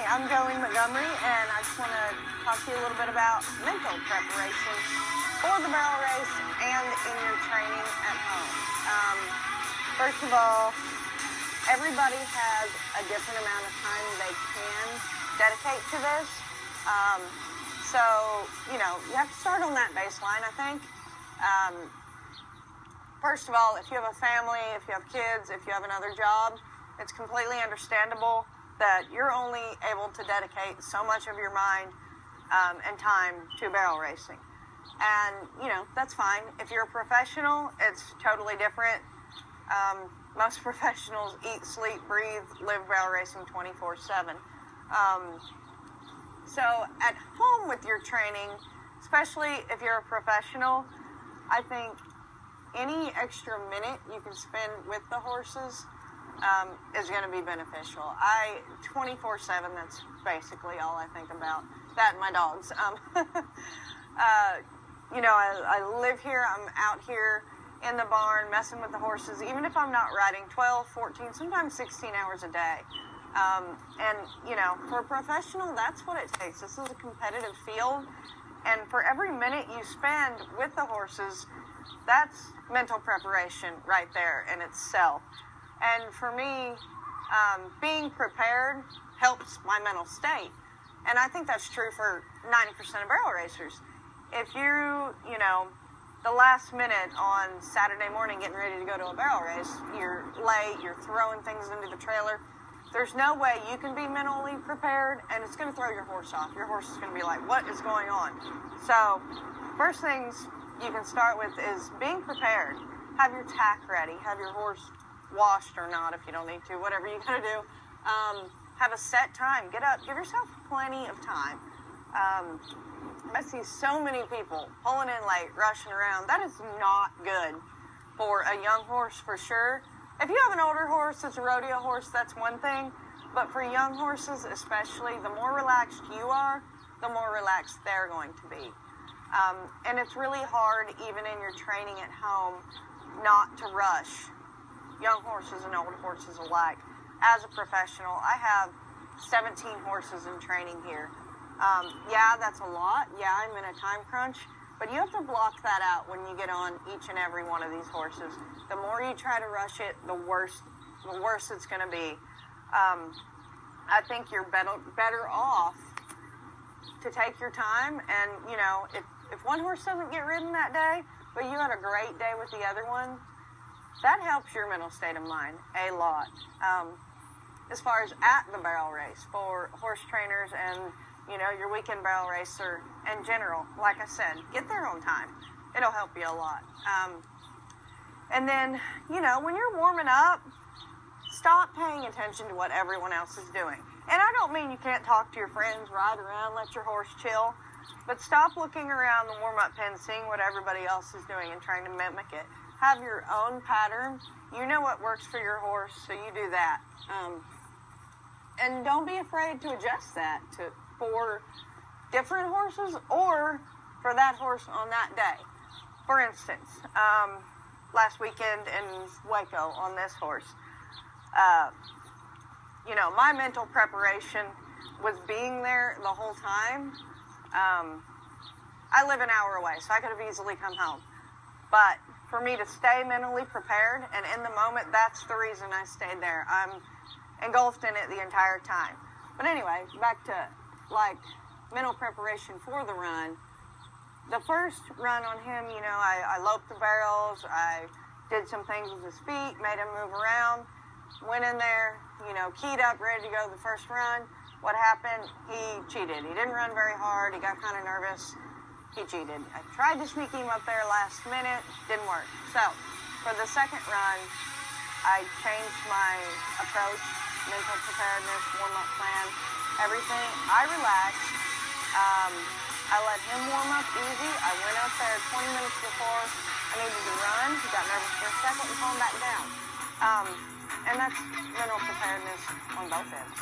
I'm Joey Montgomery, and I just want to talk to you a little bit about mental preparation for the barrel race and in your training at home. First of all, everybody has a different amount of time they can dedicate to this. So, you have to start on that baseline, I think. First of all, if you have a family, if you have kids, if you have another job, it's completely understandable that you're only able to dedicate so much of your mind and time to barrel racing. And, that's fine. If you're a professional, it's totally different. Most professionals eat, sleep, breathe, live barrel racing 24/7. So at home with your training, especially if you're a professional, I think any extra minute you can spend with the horses is going to be beneficial. 24/7, that's basically all I think about. That and my dogs. I live here, I'm out here in the barn messing with the horses, even if I'm not riding 12, 14, sometimes 16 hours a day. For a professional, that's what it takes. This is a competitive field, and for every minute you spend with the horses, that's mental preparation right there in itself. And for me, being prepared helps my mental state. And I think that's true for 90% of barrel racers. If the last minute on Saturday morning getting ready to go to a barrel race, you're late, you're throwing things into the trailer, there's no way you can be mentally prepared, and it's going to throw your horse off. Your horse is going to be like, what is going on? So, first things you can start with is being prepared. Have your tack ready. Have your horse washed or not if you don't need to, whatever you got to do. Have a set time. Get up. Give yourself plenty of time. I see so many people pulling in late, rushing around. That is not good for a young horse for sure. If you have an older horse that's a rodeo horse, that's one thing. But for young horses especially, the more relaxed you are, the more relaxed they're going to be. And it's really hard, even in your training at home, not to rush young horses and old horses alike. As a professional, I have 17 horses in training here. That's a lot. Yeah, I'm in a time crunch. But you have to block that out when you get on each and every one of these horses. The more you try to rush it, the worse it's going to be. I think you're better off to take your time. And, if one horse doesn't get ridden that day, but you had a great day with the other one, that helps your mental state of mind a lot. As far as at the barrel race, for horse trainers and, your weekend barrel racer in general, like I said, get there on time. It'll help you a lot. And then, when you're warming up, stop paying attention to what everyone else is doing. And I don't mean you can't talk to your friends, ride around, let your horse chill, but stop looking around the warm-up pen, seeing what everybody else is doing and trying to mimic it. Have your own pattern. You know what works for your horse, so you do that. And don't be afraid to adjust that for different horses or for that horse on that day. For instance, last weekend in Waco on this horse, my mental preparation was being there the whole time. I live an hour away, so I could have easily come home. But for me to stay mentally prepared and in the moment, that's the reason I stayed there. I'm engulfed in it the entire time. But anyway, back to mental preparation for the run. The first run on him, I loped the barrels, I did some things with his feet, made him move around, went in there, keyed up, ready to go the first run. What happened? He cheated. He didn't run very hard. He got kind of nervous. He cheated. I tried to sneak him up there last minute. Didn't work. So, for the second run, I changed my approach, mental preparedness, warm-up plan, everything. I relaxed. I let him warm up easy. I went up there 20 minutes before I needed to run. He got nervous for a second and calmed back down. And that's mental preparedness on both ends.